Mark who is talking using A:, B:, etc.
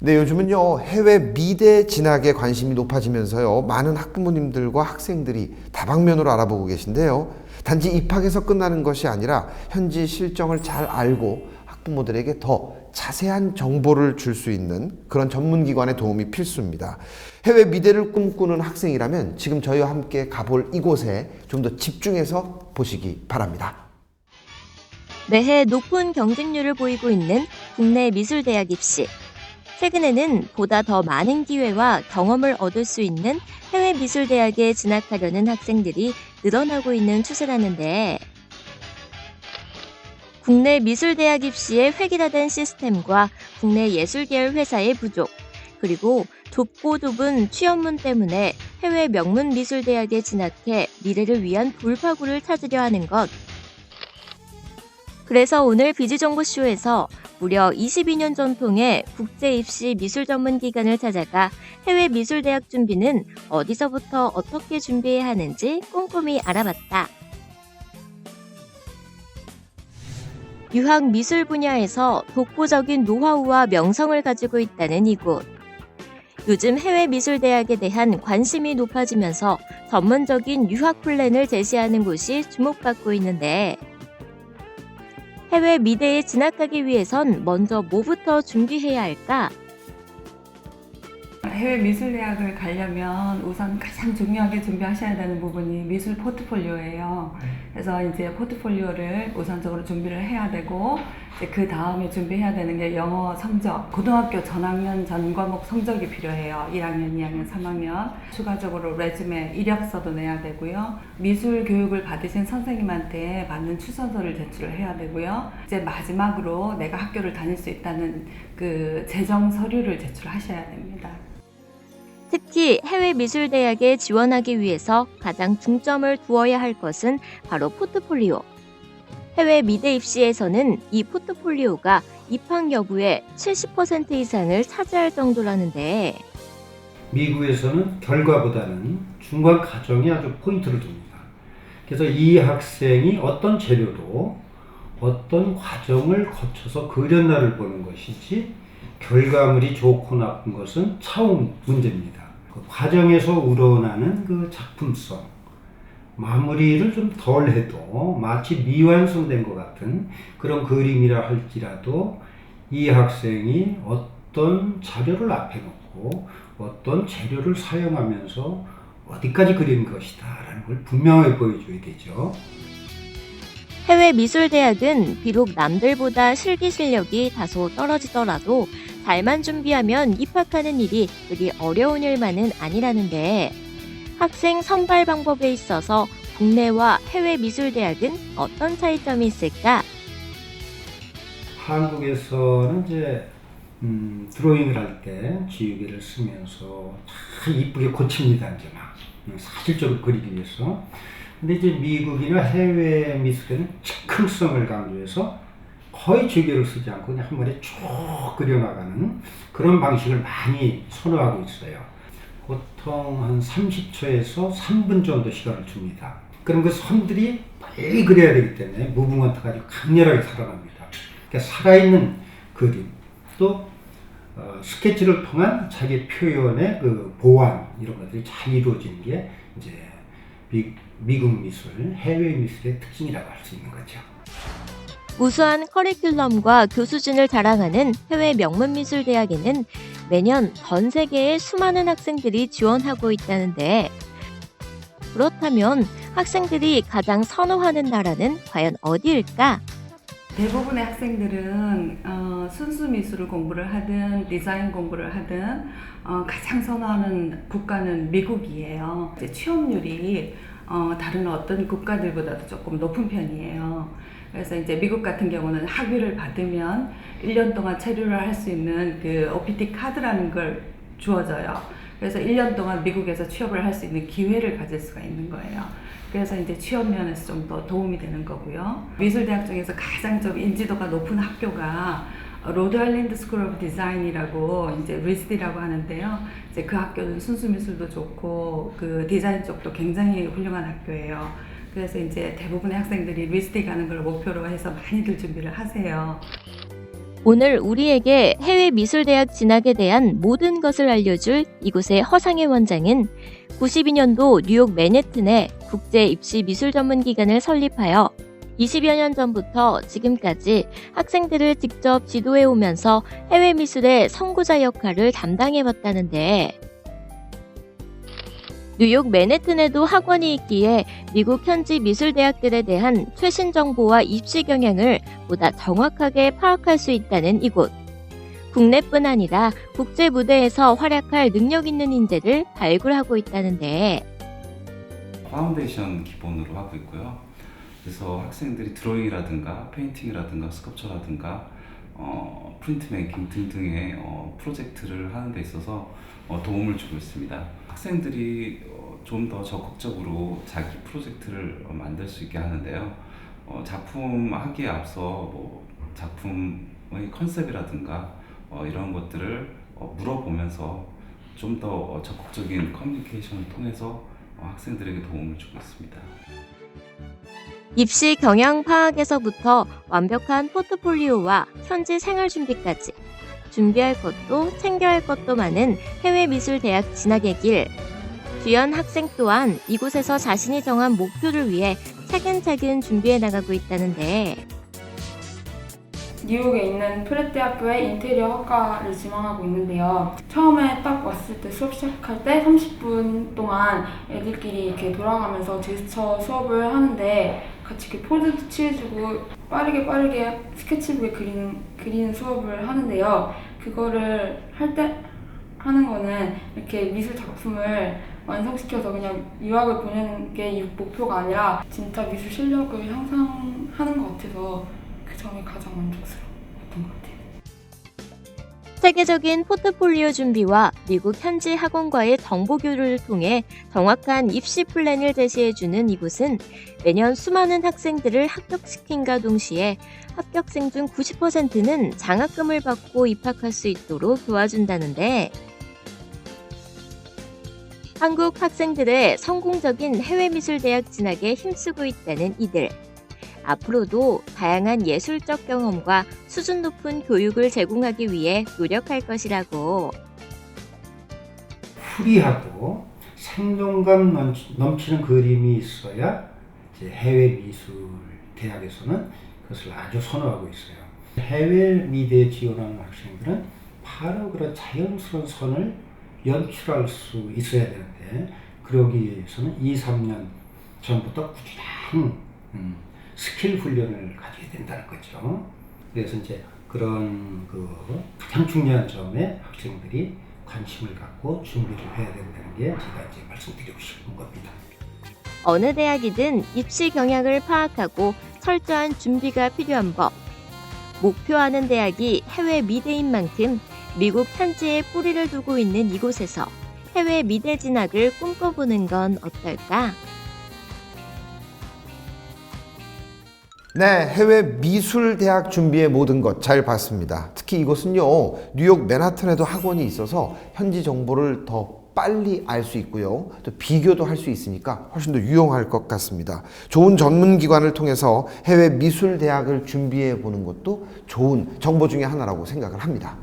A: 네, 요즘은요, 해외 미대 진학에 관심이 높아지면서요, 많은 학부모님들과 학생들이 다방면으로 알아보고 계신데요. 단지 입학에서 끝나는 것이 아니라 현지 실정을 잘 알고 학부모들에게 더 자세한 정보를 줄 수 있는 그런 전문기관의 도움이 필수입니다. 해외 미대를 꿈꾸는 학생이라면 지금 저희와 함께 가볼 이곳에 좀 더 집중해서 보시기 바랍니다.
B: 매해 높은 경쟁률을 보이고 있는 국내 미술대학 입시. 최근에는 보다 더 많은 기회와 경험을 얻을 수 있는 해외 미술대학에 진학하려는 학생들이 늘어나고 있는 추세라는데, 국내 미술대학 입시의 획일화된 시스템과 국내 예술계열 회사의 부족, 그리고 좁고 좁은 취업문 때문에 해외 명문 미술대학에 진학해 미래를 위한 돌파구를 찾으려 하는 것. 그래서 오늘 비지정보쇼에서 무려 22년 전통의 국제입시 미술 전문 기관을 찾아가 해외 미술대학 준비는 어디서부터 어떻게 준비해야 하는지 꼼꼼히 알아봤다. 유학 미술 분야에서 독보적인 노하우와 명성을 가지고 있다는 이곳. 요즘 해외 미술대학에 대한 관심이 높아지면서 전문적인 유학 플랜을 제시하는 곳이 주목받고 있는데, 해외 미대에 진학하기 위해선 먼저 뭐부터 준비해야 할까?
C: 해외 미술대학을 가려면 우선 가장 중요하게 준비하셔야 되는 부분이 미술 포트폴리오예요. 그래서 이제 포트폴리오를 우선적으로 준비를 해야 되고, 이제 그 다음에 준비해야 되는 게 영어 성적, 고등학교 전학년 전 과목 성적이 필요해요. 1학년, 2학년, 3학년. 추가적으로 레주메, 이력서도 내야 되고요. 미술 교육을 받으신 선생님한테 받는 추천서를 제출을 해야 되고요. 이제 마지막으로 내가 학교를 다닐 수 있다는 그 재정 서류를 제출하셔야 됩니다.
B: 특히 해외 미술대학에 지원하기 위해서 가장 중점을 두어야 할 것은 바로 포트폴리오. 해외 미대 입시에서는 이 포트폴리오가 입학 여부의 70% 이상을 차지할 정도라는데,
D: 미국에서는 결과보다는 중간 과정에 아주 포인트를 둡니다. 그래서 이 학생이 어떤 재료로 어떤 과정을 거쳐서 그렸나를 보는 것이지, 결과물이 좋고 나쁜 것은 차후 문제입니다. 그 과정에서 우러나는 그 작품성, 마무리를 좀 덜 해도 마치 미완성된 것 같은 그런 그림이라 할지라도 이 학생이 어떤 자료를 앞에 놓고 어떤 재료를 사용하면서 어디까지 그린 것이다 라는 걸 분명하게 보여줘야 되죠.
B: 해외 미술대학은 비록 남들보다 실기 실력이 다소 떨어지더라도 잘만 준비하면 입학하는 일이 그리 어려운 일만은 아니라는데, 학생 선발 방법에 있어서 국내와 해외 미술대학은 어떤 차이점이 있을까?
D: 한국에서는 이제 드로잉을 할 때 지우개를 쓰면서 참 이쁘게 고칩니다. 이제 막 사실적으로 그리기 위해서. 근데 이제 미국이나 해외 미술에는 즉흥성을 강조해서 거의 지우개를 쓰지 않고 그냥 한 번에 쭉 그려나가는 그런 방식을 많이 선호하고 있어요. 보통 한 30초에서 3분 정도 시간을 줍니다. 그럼 그 선들이 빨리 그려야 되기 때문에 무브먼트가 아주 강렬하게 살아납니다. 그러니까 살아있는 그림, 또 스케치를 통한 자기 표현의 그 보완, 이런 것들이 잘 이루어지는 게 이제 미국 미술, 해외 미술의 특징이라고 할 수 있는 거죠.
B: 우수한 커리큘럼과 교수진을 자랑하는 해외 명문미술대학에는 매년 전 세계의 수많은 학생들이 지원하고 있다는데, 그렇다면 학생들이 가장 선호하는 나라는 과연 어디일까?
C: 대부분의 학생들은 순수 미술을 공부를 하든 디자인 공부를 하든 가장 선호하는 국가는 미국이에요. 이제 취업률이 다른 어떤 국가들보다도 조금 높은 편이에요. 그래서 이제 미국 같은 경우는 학위를 받으면 1년 동안 체류를 할 수 있는 그 OPT 카드라는 걸 주어져요. 그래서 1년 동안 미국에서 취업을 할 수 있는 기회를 가질 수가 있는 거예요. 그래서 이제 취업 면에서 좀 더 도움이 되는 거고요. 미술대학 중에서 가장 좀 인지도가 높은 학교가 로드 아일랜드 스쿨 오브 디자인이라고 이제 RISD라고 하는데요. 이제 그 학교는 순수 미술도 좋고 그 디자인 쪽도 굉장히 훌륭한 학교예요. 그래서 이제 대부분의 학생들이 RISD 가는 걸 목표로 해서 많이들 준비를 하세요.
B: 오늘 우리에게 해외 미술대학 진학에 대한 모든 것을 알려줄 이곳의 허상의 원장은 92년도 뉴욕 맨해튼에 국제 입시 미술 전문 기관을 설립하여 20여 년 전부터 지금까지 학생들을 직접 지도해 오면서 해외 미술의 선구자 역할을 담당해 왔다는데, 뉴욕 맨해튼에도 학원이 있기에 미국 현지 미술대학들에 대한 최신 정보와 입시 경향을 보다 정확하게 파악할 수 있다는 이곳. 국내뿐 아니라 국제 무대에서 활약할 능력 있는 인재를 발굴하고 있다는데,
E: 파운데이션 기본으로 하고 있고요. 그래서 학생들이 드로잉이라든가 페인팅이라든가 스컬프처라든가 프린트 메이킹 등등의 프로젝트를 하는 데 있어서 도움을 주고 있습니다. 학생들이 좀 더 적극적으로 자기 프로젝트를 만들 수 있게 하는데요. 작품 하기에 앞서 작품의 컨셉이라든가 이런 것들을 물어보면서 좀 더 적극적인 커뮤니케이션을 통해서 학생들에게 도움을 주고 있습니다.
B: 입시 경향 파악에서부터 완벽한 포트폴리오와 현지 생활 준비까지 준비할 것도 챙겨야 할 것도 많은 해외 미술 대학 진학의 길. 주연 학생 또한 이곳에서 자신이 정한 목표를 위해 차근차근 준비해 나가고 있다는데,
F: 뉴욕에 있는 프렛 대학교의 인테리어 학과를 지망하고 있는데요. 처음에 딱 왔을 때 수업 시작할 때 30분 동안 애들끼리 이렇게 돌아가면서 제스처 수업을 하는데 같이 이렇게 포즈도 취해주고 빠르게 스케치북에 그리는 수업을 하는데요. 그거를 하는 거는 이렇게 미술 작품을 완성시켜서 그냥 유학을 보내는 게 목표가 아니라 진짜 미술 실력을 향상하는 것 같아서 그 점이 가장 만족스러웠던 것 같아요.
B: 세계적인 포트폴리오 준비와 미국 현지 학원과의 정보 교류를 통해 정확한 입시 플랜을 제시해주는 이곳은 매년 수많은 학생들을 합격시킨과 동시에 합격생 중 90%는 장학금을 받고 입학할 수 있도록 도와준다는데, 한국 학생들의 성공적인 해외미술대학 진학에 힘쓰고 있다는 이들. 앞으로도 다양한 예술적 경험과 수준 높은 교육을 제공하기 위해 노력할 것이라고.
D: 풀이하고 생동감 넘치는 그림이 있어야 이제 해외 미술 대학에서는 그것을 아주 선호하고 있어요. 해외 미대에 지원하는 학생들은 바로 그런 자연스러운 선을 연출할 수 있어야 되는데, 그러기 위해서는 2-3년 전부터 꾸준한 스킬 훈련을 가져야 된다는 거죠. 그래서 이제 그런 가장 중요한 점에 학생들이 관심을 갖고 준비를 해야 된다는 게 제가 이제 말씀드리고 싶은 겁니다.
B: 어느 대학이든 입시 경향을 파악하고 철저한 준비가 필요한 법. 목표하는 대학이 해외 미대인 만큼 미국 현지에 뿌리를 두고 있는 이곳에서 해외 미대 진학을 꿈꿔보는 건 어떨까?
A: 네, 해외 미술대학 준비의 모든 것 잘 봤습니다. 특히 이곳은요, 뉴욕 맨하튼에도 학원이 있어서 현지 정보를 더 빨리 알 수 있고요, 또 비교도 할 수 있으니까 훨씬 더 유용할 것 같습니다. 좋은 전문기관을 통해서 해외 미술대학을 준비해 보는 것도 좋은 정보 중에 하나라고 생각을 합니다.